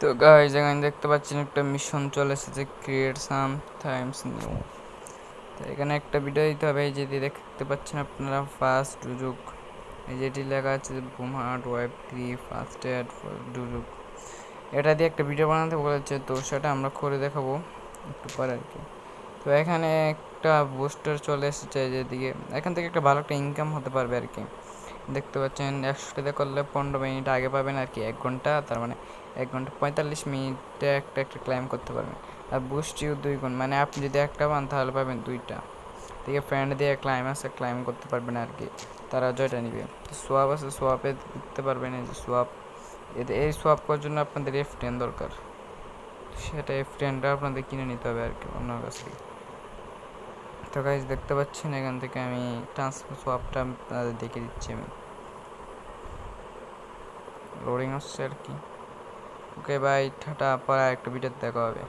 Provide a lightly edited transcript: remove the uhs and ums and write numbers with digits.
তো গাইজ এখানে দেখতে পাচ্ছেন একটা মিশন চলে এসেছে, ক্রিয়েট সাম টাইমস নিউ। তো এখানে একটা ভিডিও দিতে হবে। এই যে দেখতে পাচ্ছেন আপনারা, ফার্স্ট ডুজুক, এই যেটি লেখা আছে বুমহার্ট ওয়েব 3 ফার্স্ট এড ফর ডুজুক, এটা দিয়ে একটা ভিডিও বানাতে বলেছে। তো সেটা আমরা করে দেখাবো একটু পরে আর কি। তো এখানে একটা বুস্টার চলে এসেছে যেদিকে, এখান থেকে একটা ভালো একটা ইনকাম হতে পারবে আর কি। দেখতে পাচ্ছেন 100টাতে করলে 15 মিনিট আগে পাবেন আর কি, 1 ঘন্টা, তার মানে 1 ঘন্টা 45 মিনিটে একটা একটা ক্লাইম করতে পারবেন। আর বুস্টিও 2 গুণ, মানে আপনি যদি একটা পান তাহলে পাবেন 2টা। থেকে ফ্রেন্ড দিয়ে ক্লাইম আছে, ক্লাইম করতে পারবেন আর কি, তারা জয়টা নিবে। সোয়াপ আছে, সোয়াপে দিতে পারবেন। এই যে সোয়াপ, এই সোয়াপ করার জন্য আপনাদের F10 দরকার, সেটা F10টা আপনাদের কিনে নিতে হবে আর কি অন্য কাছ থেকে। তো গাইজ দেখতে পাচ্ছেন এখান থেকে আমি ট্রান্সফার সোয়াপটা আপনাদের দেখে দিচ্ছি। আমি লোডিং হচ্ছে আর কি। ওকে বাই, টাটা, পরে একটা ভিডিওতে দেখা হবে।